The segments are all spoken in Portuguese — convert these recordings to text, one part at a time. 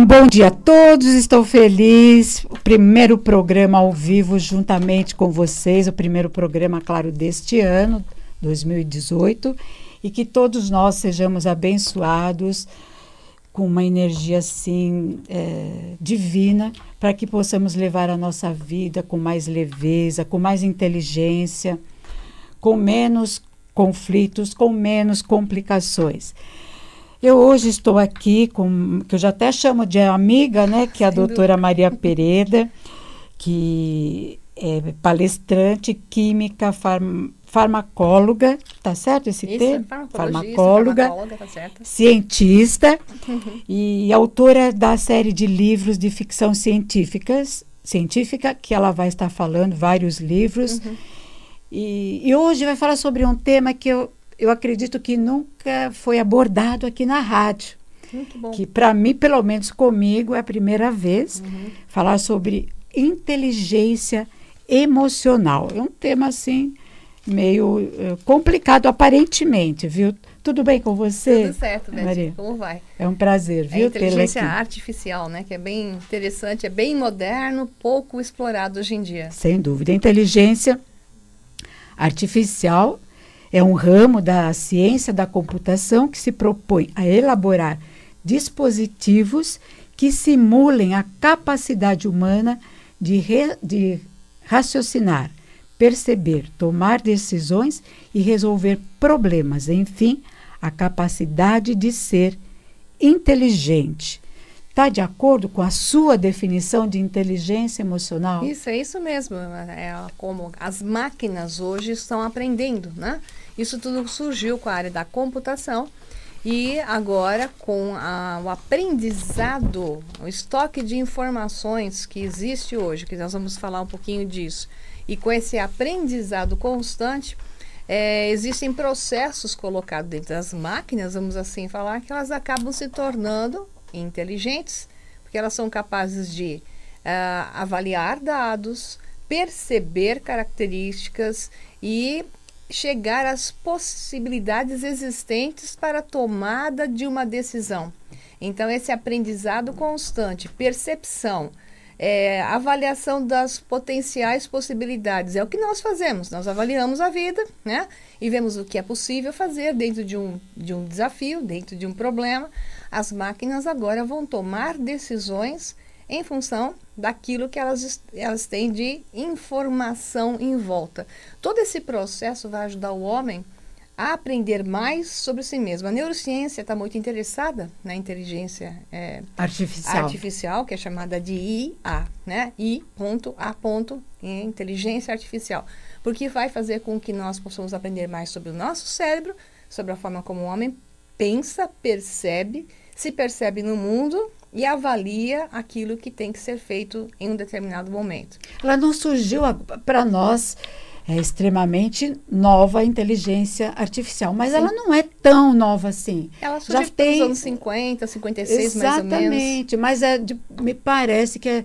Um bom dia a todos, estou feliz. O primeiro programa ao vivo juntamente com vocês, o primeiro programa, claro, deste ano, 2018, e que todos nós sejamos abençoados com uma energia assim divina, para que possamos levar a nossa vida com mais leveza, com mais inteligência, com menos conflitos, com menos complicações. Eu hoje estou aqui com, que eu já até chamo de amiga, né, que é a doutora Maria Pereda, que é palestrante, química, farmacóloga, tá certo esse termo? Farmacóloga, tá certo. Cientista e autora da série de livros de ficção científica, que ela vai estar falando, vários livros. E hoje vai falar sobre um tema que eu acredito que nunca foi abordado aqui na rádio. Muito bom. Que para mim, pelo menos comigo, é a primeira vez falar sobre inteligência emocional. É um tema assim meio complicado aparentemente, viu? Tudo bem com você? Tudo certo, Beth. Como vai? É um prazer, viu? A inteligência artificial, né? Que é bem interessante, é bem moderno, pouco explorado hoje em dia. Sem dúvida. A inteligência artificial é um ramo da ciência da computação que se propõe a elaborar dispositivos que simulem a capacidade humana de raciocinar, perceber, tomar decisões e resolver problemas. Enfim, a capacidade de ser inteligente. Está de acordo com a sua definição de inteligência emocional? Isso, é isso mesmo. É como as máquinas hoje estão aprendendo, né? Isso tudo surgiu com a área da computação e agora com o aprendizado, o estoque de informações que existe hoje, que nós vamos falar um pouquinho disso, e com esse aprendizado constante, existem processos colocados dentro das máquinas, vamos assim falar, que elas acabam se tornando inteligentes, porque elas são capazes de avaliar dados, perceber características e chegar às possibilidades existentes para a tomada de uma decisão. Então, esse aprendizado constante, percepção, avaliação das potenciais possibilidades, é o que nós fazemos. Nós avaliamos a vida, né? E vemos o que é possível fazer dentro de um desafio, dentro de um problema. As máquinas agora vão tomar decisões em função daquilo que elas têm de informação em volta. Todo esse processo vai ajudar o homem a aprender mais sobre si mesmo. A neurociência está muito interessada na inteligência artificial, que é chamada de IA, né? I.A. Inteligência artificial. Porque vai fazer com que nós possamos aprender mais sobre o nosso cérebro, sobre a forma como o homem pensa, percebe, se percebe no mundo e avalia aquilo que tem que ser feito em um determinado momento. Ela não surgiu para nós, extremamente nova a inteligência artificial, mas ela não é tão nova assim. Ela surgiu nos anos 50, 56 mais ou menos. Exatamente, mas me parece que é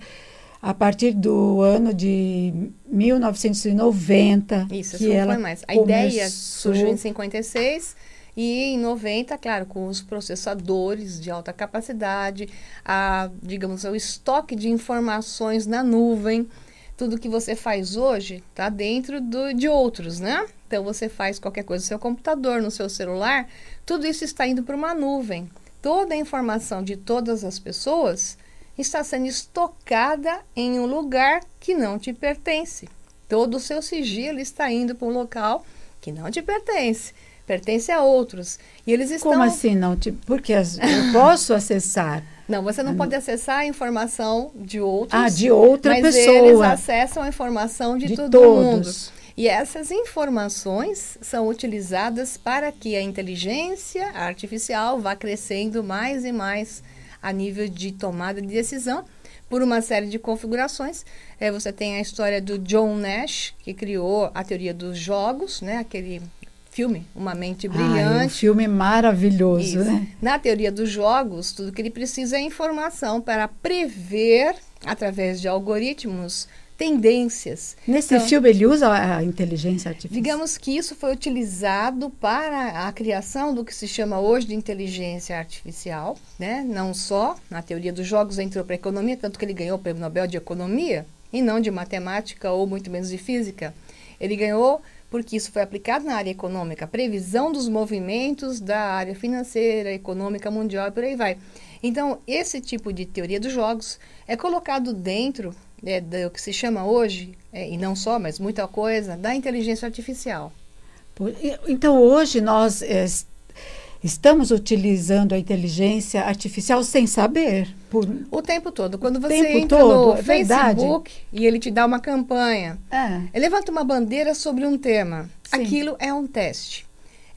a partir do ano de 1990. Isso, que ela foi mais. A ideia surgiu em 56. E em 90, claro, com os processadores de alta capacidade, digamos, o estoque de informações na nuvem, tudo que você faz hoje está dentro de outros, né? Então, você faz qualquer coisa no seu computador, no seu celular, tudo isso está indo para uma nuvem. Toda a informação de todas as pessoas está sendo estocada em um lugar que não te pertence. Todo o seu sigilo está indo para um local que não te pertence. Pertence a outros. E eles estão... Como assim não? Porque eu posso acessar? Não, você não pode acessar a informação de outros. De outra pessoa. Mas eles acessam a informação de todo mundo. E essas informações são utilizadas para que a inteligência artificial vá crescendo mais e mais a nível de tomada de decisão por uma série de configurações. Você tem a história do John Nash, que criou a teoria dos jogos, né? Aquele filme, Uma Mente Brilhante. Um filme maravilhoso, né? Na teoria dos jogos, tudo que ele precisa é informação para prever, através de algoritmos, tendências. Nesse filme ele usa a inteligência artificial? Digamos que isso foi utilizado para a criação do que se chama hoje de inteligência artificial, né? Não só na teoria dos jogos entrou para a economia, tanto que ele ganhou o Prêmio Nobel de Economia, e não de matemática ou muito menos de física. Ele ganhou porque isso foi aplicado na área econômica, previsão dos movimentos da área financeira, econômica mundial e por aí vai. Então, esse tipo de teoria dos jogos é colocado dentro do que se chama hoje, e não só, mas muita coisa, da inteligência artificial. Então, hoje nós estamos utilizando a inteligência artificial sem saber? O tempo todo. Quando você entra no Facebook e ele te dá uma campanha, ele levanta uma bandeira sobre um tema. Sim. Aquilo é um teste.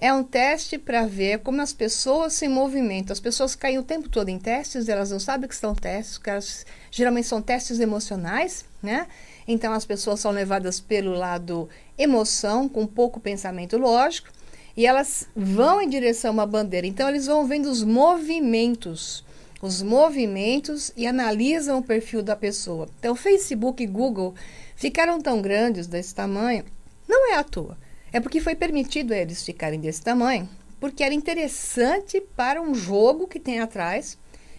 É um teste para ver como as pessoas se movimentam. As pessoas caem o tempo todo em testes, elas não sabem que são testes, geralmente são testes emocionais, né? Então as pessoas são levadas pelo lado emoção, com pouco pensamento lógico, e elas vão em direção a uma bandeira. Então eles vão vendo os movimentos e analisam o perfil da pessoa. Então Facebook e Google ficaram tão grandes desse tamanho, não é à toa. É porque foi permitido a eles ficarem desse tamanho, porque era interessante para um jogo que tem atrás,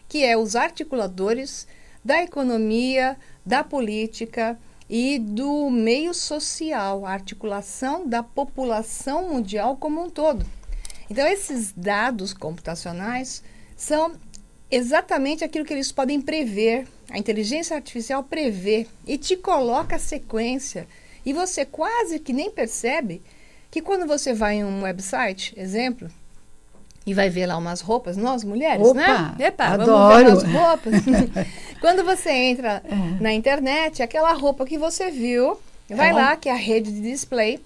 que é os articuladores da economia, da política e do meio social, a articulação da população mundial como um todo. Então, esses dados computacionais são exatamente aquilo que eles podem prever. A inteligência artificial prevê e te coloca a sequência, e você quase que nem percebe que quando você vai em um website, exemplo, e vai ver lá umas roupas, nós mulheres, né? Epa, adoro. Vamos ver umas roupas. Quando você entra na internet, aquela roupa que você viu, vai lá, que é a rede de display,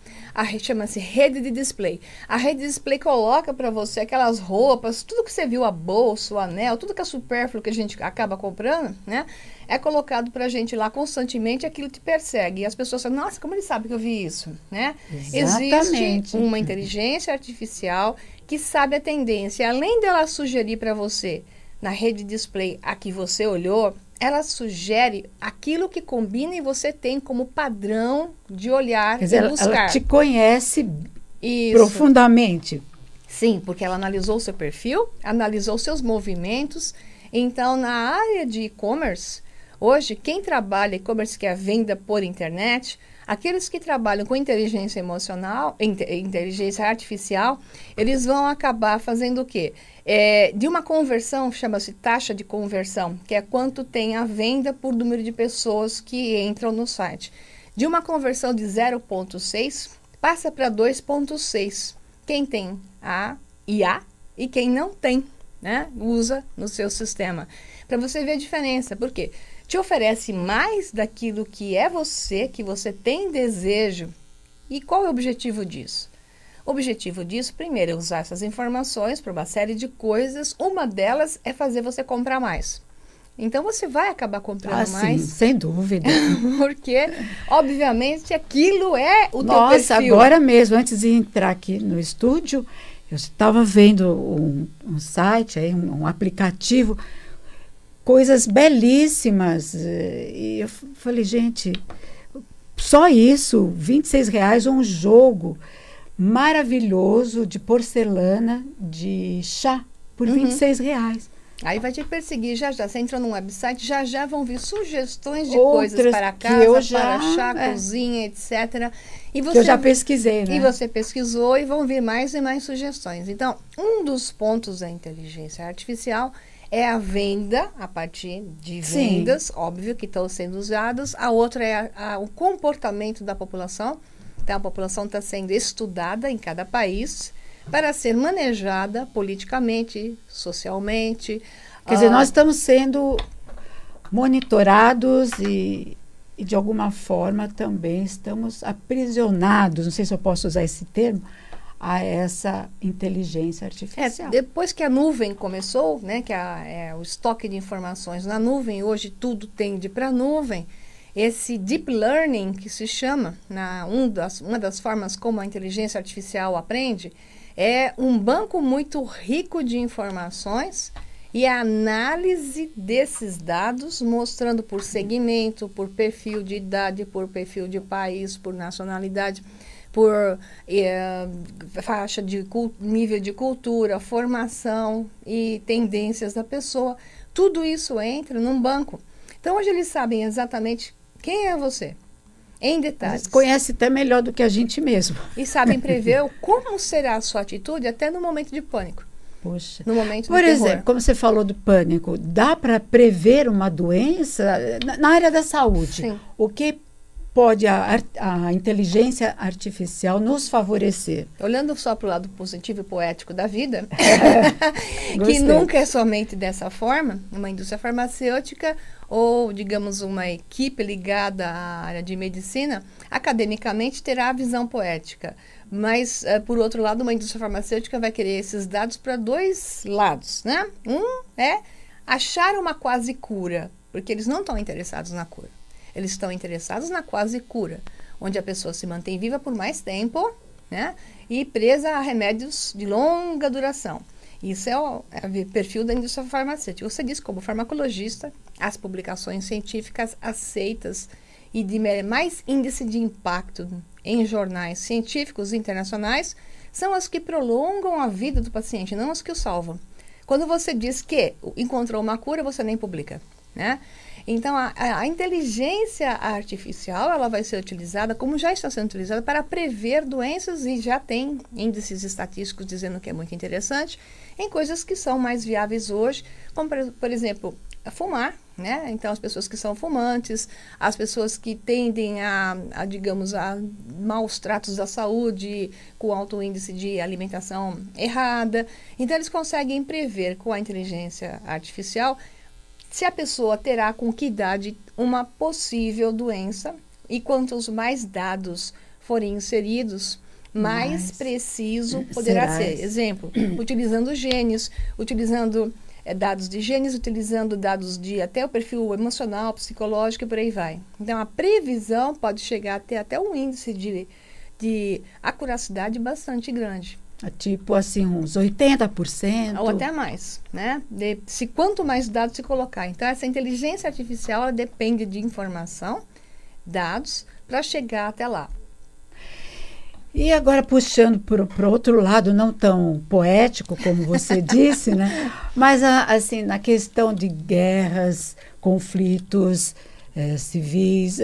chama-se rede de display. A rede de display coloca para você aquelas roupas, tudo que você viu, a bolsa, o anel, tudo que é supérfluo que a gente acaba comprando, né? É colocado pra gente lá constantemente, aquilo te persegue. E as pessoas falam, nossa, como ele sabe que eu vi isso, né? Exatamente. Existe uma inteligência artificial que sabe a tendência. Além dela sugerir para você, na rede display, a que você olhou, ela sugere aquilo que combina e você tem como padrão de olhar. Quer dizer, buscar. Ela te conhece profundamente. Sim, porque ela analisou o seu perfil, analisou seus movimentos. Então, na área de e-commerce, hoje, quem trabalha e-commerce, que é a venda por internet, aqueles que trabalham com inteligência emocional, inteligência artificial, eles vão acabar fazendo o quê? De uma conversão, chama-se taxa de conversão, que é quanto tem a venda por número de pessoas que entram no site. De uma conversão de 0,6, passa para 2,6. Quem tem a IA e quem não tem, né, usa no seu sistema. Para você ver a diferença. Por quê? Te oferece mais daquilo que é você, que você tem desejo. E qual é o objetivo disso? O objetivo disso, primeiro, é usar essas informações para uma série de coisas. Uma delas é fazer você comprar mais. Então, você vai acabar comprando mais. Sim, sem dúvida. Porque, obviamente, aquilo é o teu perfil. perfil. Agora mesmo, antes de entrar aqui no estúdio, eu estava vendo um site, aí, um aplicativo, coisas belíssimas. E eu falei, gente, só isso, R$26, um jogo maravilhoso de porcelana, de chá, por R$26. Aí vai te perseguir já. Você entra num website, já vão vir sugestões de outras coisas para casa, para chá, cozinha, etc. E você, que eu já pesquisei, né? E você pesquisou e vão vir mais e mais sugestões. Então, um dos pontos da inteligência artificial é a venda, a partir de vendas, óbvio, que estão sendo usadas. A outra é o comportamento da população. Então, a população está sendo estudada em cada país para ser manejada politicamente, socialmente. Quer dizer, nós estamos sendo monitorados e de alguma forma também estamos aprisionados, não sei se eu posso usar esse termo, a essa inteligência artificial. Depois que a nuvem começou, né, que é o estoque de informações na nuvem, hoje tudo tende para a nuvem, esse deep learning, que se chama, uma das formas como a inteligência artificial aprende, é um banco muito rico de informações e a análise desses dados, mostrando por segmento, por perfil de idade, por perfil de país, por nacionalidade, por faixa de nível de cultura, formação e tendências da pessoa. Tudo isso entra num banco. Então, hoje eles sabem exatamente quem é você, em detalhes. Eles conhecem até melhor do que a gente mesmo. E sabem prever como será a sua atitude até no momento de pânico. Poxa. No momento Por do exemplo, terror. como você falou do pânico, dá para prever uma doença na área da saúde? Sim. O que pode a inteligência artificial nos favorecer? Olhando só para o lado positivo e poético da vida, que Gostei. nunca é somente dessa forma, uma indústria farmacêutica ou, digamos, uma equipe ligada à área de medicina, academicamente terá a visão poética. Mas, por outro lado, uma indústria farmacêutica vai querer esses dados para dois lados, né? Um é achar uma quase cura, porque eles não estão interessados na cura. Eles estão interessados na quase cura, onde a pessoa se mantém viva por mais tempo, né? E presa a remédios de longa duração. Isso é o perfil da indústria farmacêutica. Você diz, como farmacologista, as publicações científicas aceitas e de mais índice de impacto em jornais científicos internacionais são as que prolongam a vida do paciente, não as que o salvam. Quando você diz que encontrou uma cura, você nem publica, né? Então, a inteligência artificial, ela vai ser utilizada, como já está sendo utilizada, para prever doenças e já tem índices estatísticos dizendo que é muito interessante, em coisas que são mais viáveis hoje, como, por exemplo, fumar, né? Então, as pessoas que são fumantes, as pessoas que tendem digamos, a maus tratos da saúde, com alto índice de alimentação errada. Então, eles conseguem prever com a inteligência artificial se a pessoa terá com que idade uma possível doença, e quantos mais dados forem inseridos, mais preciso poderá ser. Exemplo, utilizando genes, utilizando dados de genes, utilizando dados de até o perfil emocional, psicológico e por aí vai. Então, a previsão pode chegar até um índice de acuracidade bastante grande. Tipo assim, uns 80%. Ou até mais, né? Quanto mais dados se colocar. Então, essa inteligência artificial, ela depende de informação, dados, para chegar até lá. E agora, puxando para o outro lado, não tão poético, como você disse, né? Mas, assim, na questão de guerras, conflitos civis,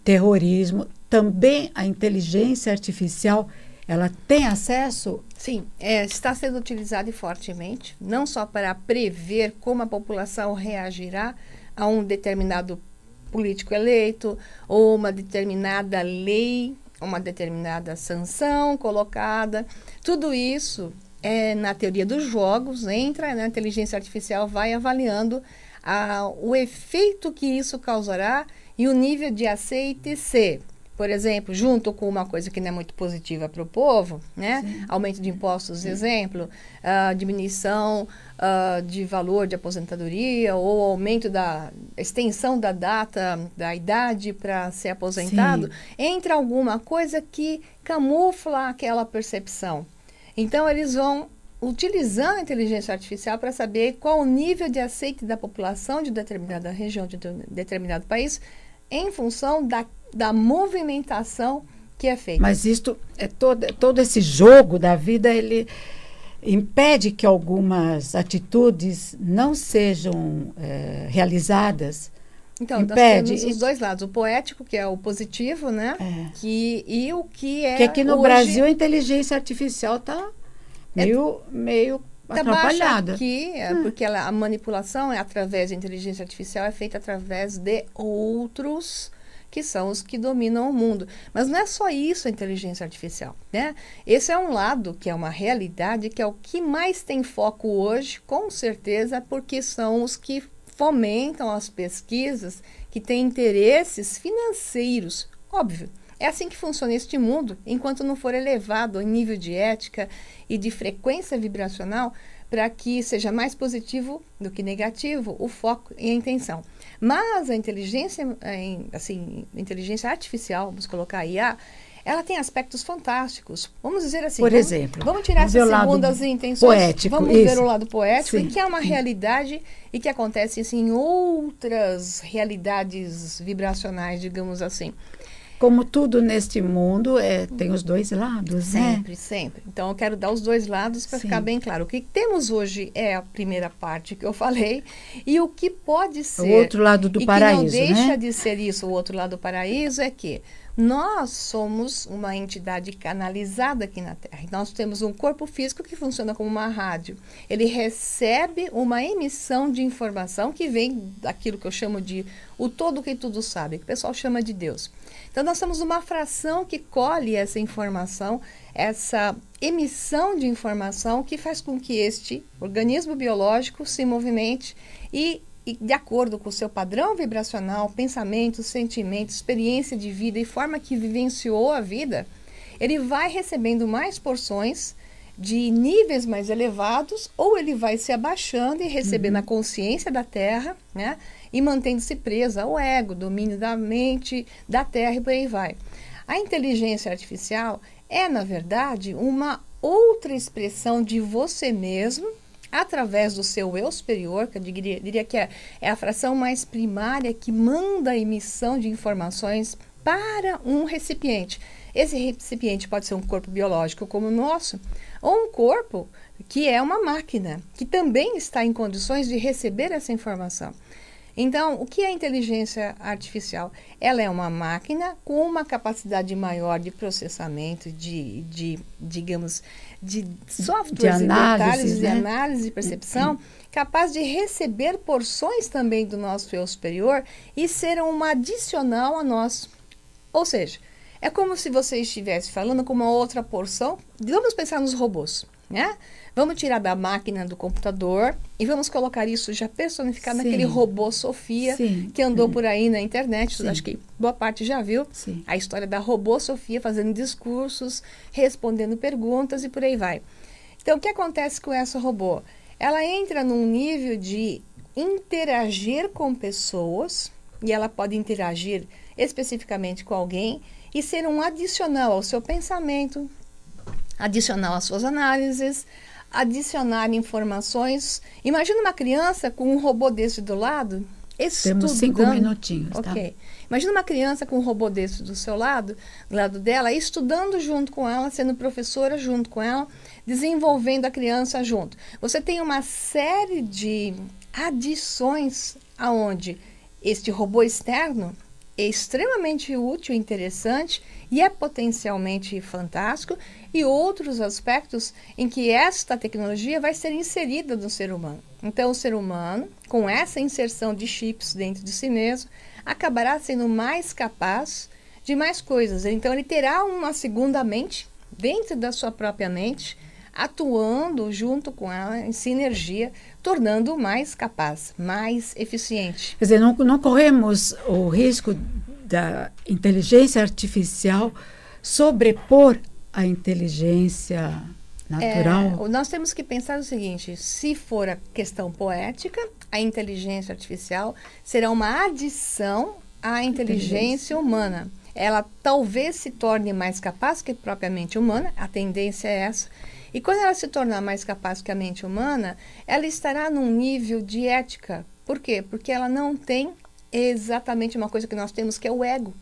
terrorismo, também a inteligência artificial, ela tem acesso? Sim, está sendo utilizada fortemente, não só para prever como a população reagirá a um determinado político eleito, ou uma determinada lei, uma determinada sanção colocada. Tudo isso na teoria dos jogos, entra na inteligência artificial, vai avaliando o efeito que isso causará e o nível de aceite se, por exemplo, junto com uma coisa que não é muito positiva para o povo, né? Sim. Aumento de impostos, exemplo, diminuição de valor de aposentadoria ou aumento da extensão da data, da idade para ser aposentado, sim, entra alguma coisa que camufla aquela percepção. Então, eles vão utilizando a inteligência artificial para saber qual o nível de aceite da população de determinada região, de determinado país, em função da movimentação que é feita. Mas isto todo esse jogo da vida, ele impede que algumas atitudes não sejam realizadas. Então, impede. Nós temos os dois lados, o poético, que é o positivo, né? E o que é. Porque aqui no Brasil a inteligência artificial está meio atrapalhada. Aqui, porque a manipulação através da inteligência artificial é feita através de outros que são os que dominam o mundo. Mas não é só isso a inteligência artificial, né? Esse é um lado que é uma realidade, que é o que mais tem foco hoje, com certeza, porque são os que fomentam as pesquisas, que têm interesses financeiros, óbvio. É assim que funciona este mundo, enquanto não for elevado em nível de ética e de frequência vibracional, para que seja mais positivo do que negativo o foco e a intenção. Mas a inteligência artificial, vamos colocar IA, ela tem aspectos fantásticos. Vamos dizer assim, por exemplo, vamos tirar essas segundas intenções, poético, vamos isso. ver o lado poético, Sim. e que é uma realidade e que acontece assim, em outras realidades vibracionais, digamos assim. Como tudo neste mundo, tem os dois lados, Sempre, né? sempre. Então, eu quero dar os dois lados para Sim. ficar bem claro. O que temos hoje é a primeira parte que eu falei, e o que pode ser... O outro lado do paraíso, e que não deixa né? de ser isso, o outro lado do paraíso, é que nós somos uma entidade canalizada aqui na Terra. Nós temos um corpo físico que funciona como uma rádio. Ele recebe uma emissão de informação que vem daquilo que eu chamo de o todo que tudo sabe, que o pessoal chama de Deus. Então, nós temos uma fração que colhe essa informação, essa emissão de informação que faz com que este organismo biológico se movimente e de acordo com o seu padrão vibracional, pensamento, sentimento, experiência de vida e forma que vivenciou a vida, ele vai recebendo mais porções de níveis mais elevados, ou ele vai se abaixando e recebendo a consciência da Terra, né? E mantendo-se presa ao ego, domínio da mente, da Terra e por aí vai. A inteligência artificial é, na verdade, uma outra expressão de você mesmo, através do seu eu superior, que eu diria que é a fração mais primária que manda a emissão de informações para um recipiente. Esse recipiente pode ser um corpo biológico como o nosso, ou um corpo que é uma máquina, que também está em condições de receber essa informação. Então, o que é a inteligência artificial? Ela é uma máquina com uma capacidade maior de processamento, digamos, de softwares de e detalhes, né? de análise e percepção, capaz de receber porções também do nosso eu superior e ser uma adicional a nós. Ou seja, é como se você estivesse falando com uma outra porção. Vamos pensar nos robôs, né? Vamos tirar da máquina do computador e vamos colocar isso já personificado naquele robô Sofia, que andou por aí na internet. Acho que boa parte já viu a história da robô Sofia fazendo discursos, respondendo perguntas e por aí vai. Então, o que acontece com essa robô? Ela entra num nível de interagir com pessoas, e ela pode interagir especificamente com alguém e ser um adicional ao seu pensamento, adicional às suas análises, adicionar informações. Imagina uma criança com um robô desse do lado, estudando. Temos 5 minutinhos, tá? Ok. Imagina uma criança com um robô desse do seu lado, do lado dela, estudando junto com ela, sendo professora junto com ela, desenvolvendo a criança junto. Você tem uma série de adições aonde este robô externo é extremamente útil, interessante e é potencialmente fantástico, e outros aspectos em que esta tecnologia vai ser inserida no ser humano. Então, o ser humano, com essa inserção de chips dentro de si mesmo, acabará sendo mais capaz de mais coisas. Então, ele terá uma segunda mente dentro da sua própria mente, atuando junto com ela em sinergia, tornando-o mais capaz, mais eficiente. Quer dizer, não corremos o risco da inteligência artificial sobrepor a inteligência natural? Nós temos que pensar o seguinte: se for a questão poética, a inteligência artificial será uma adição à inteligência humana. Ela talvez se torne mais capaz que propriamente humana, a tendência é essa. E quando ela se tornar mais capaz que a mente humana, ela estará num nível de ética. Por quê? Porque ela não tem exatamente uma coisa que nós temos, que é o ego.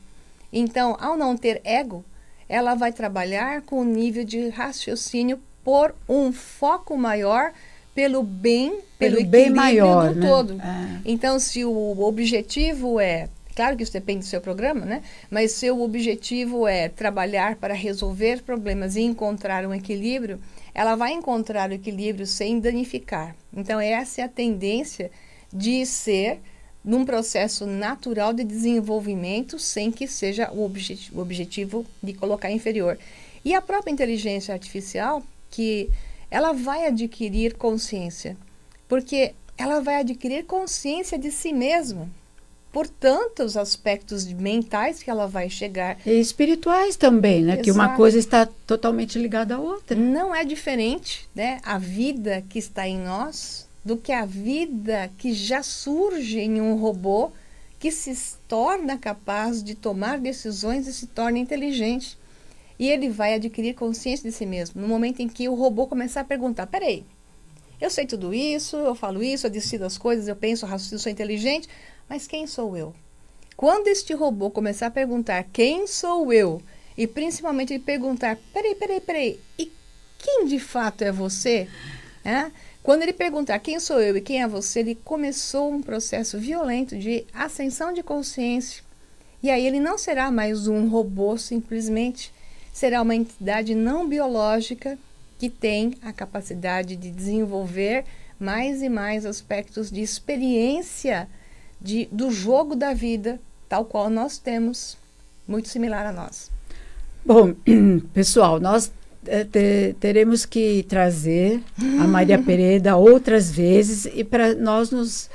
Então, ao não ter ego, ela vai trabalhar com um nível de raciocínio por um foco maior, pelo bem, pelo bem equilíbrio maior, do né? todo. Então, se o objetivo é... Claro que isso depende do seu programa, né? Mas se o objetivo é trabalhar para resolver problemas e encontrar um equilíbrio, ela vai encontrar o equilíbrio sem danificar. Então, essa é a tendência de ser num processo natural de desenvolvimento, sem que seja o objetivo de colocar inferior. E a própria inteligência artificial, que ela vai adquirir consciência, porque ela vai adquirir consciência de si mesma, por tantos aspectos mentais que ela vai chegar. E espirituais também, né? Exato. Que uma coisa está totalmente ligada à outra. Não é diferente, né? A vida que está em nós do que a vida que já surge em um robô que se torna capaz de tomar decisões e se torna inteligente. E ele vai adquirir consciência de si mesmo no momento em que o robô começar a perguntar, peraí, eu sei tudo isso, eu falo isso, eu decido as coisas, eu penso, eu raciocino, sou inteligente, mas quem sou eu? Quando este robô começar a perguntar quem sou eu, e principalmente ele perguntar, peraí, e quem de fato é você? Quando ele perguntar quem sou eu e quem é você, ele começou um processo violento de ascensão de consciência. E aí ele não será mais um robô simplesmente, será uma entidade não biológica que tem a capacidade de desenvolver mais e mais aspectos de experiência do jogo da vida, tal qual nós temos, muito similar a nós. Bom, pessoal, nós teremos que trazer a Maria Pereda outras vezes e para nós nos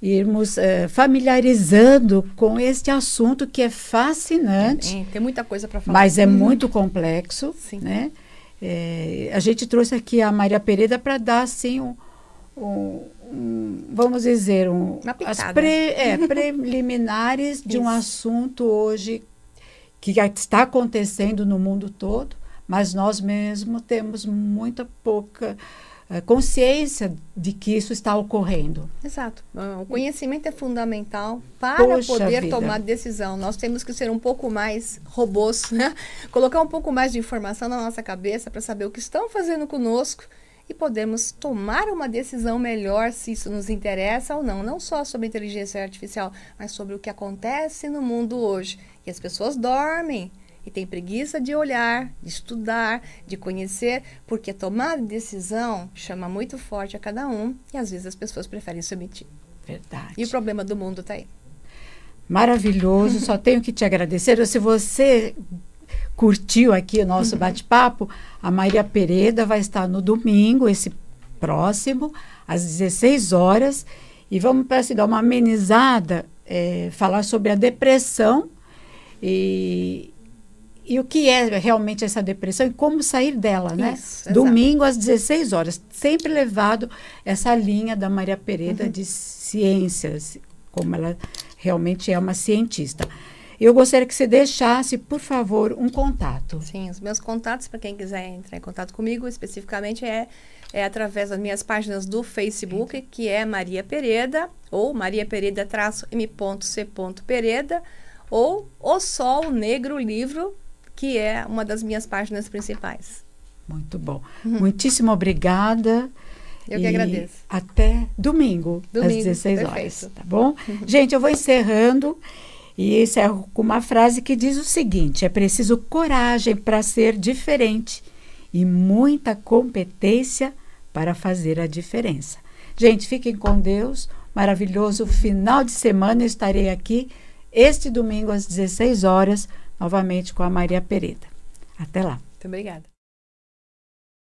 irmos familiarizando com este assunto que é fascinante. Tem muita coisa para falar. Mas é muito complexo, Sim. né? A gente trouxe aqui a Maria Pereda para dar assim vamos dizer as preliminares de um assunto hoje que está acontecendo no mundo todo, mas nós mesmos temos muita pouca consciência de que isso está ocorrendo. Exato. O conhecimento é fundamental para poder tomar decisão. Nós temos que ser um pouco mais robôs, né? Colocar um pouco mais de informação na nossa cabeça para saber o que estão fazendo conosco e podemos tomar uma decisão melhor se isso nos interessa ou não. Não só sobre inteligência artificial, mas sobre o que acontece no mundo hoje. E as pessoas dormem e têm preguiça de olhar, de estudar, de conhecer, porque tomar decisão chama muito forte a cada um e às vezes as pessoas preferem se omitir. Verdade. E o problema do mundo está aí. Maravilhoso, só tenho que te agradecer. Se você curtiu aqui o nosso bate-papo, a Maria Pereda vai estar no domingo, esse próximo, às 16 horas, e vamos, para se dar uma amenizada, falar sobre a depressão e o que é realmente essa depressão e como sair dela, né? Isso, domingo às 16 horas, sempre levado essa linha da Maria Pereda de ciências, como ela realmente é uma cientista. Eu gostaria que você deixasse, por favor, um contato. Sim, os meus contatos, para quem quiser entrar em contato comigo, especificamente é através das minhas páginas do Facebook, que é Maria Pereda, ou Maria Pereda-M.C.Pereda, ou O Sol Negro Livro, que é uma das minhas páginas principais. Muito bom. Muitíssimo obrigada. Eu que agradeço. Até domingo às 16 horas, tá bom? Gente, eu vou encerrando e encerro com uma frase que diz o seguinte: é preciso coragem para ser diferente e muita competência para fazer a diferença. Gente, fiquem com Deus. Maravilhoso final de semana. Eu estarei aqui este domingo às 16 horas, novamente com a Maria Pereda. Até lá. Muito obrigada.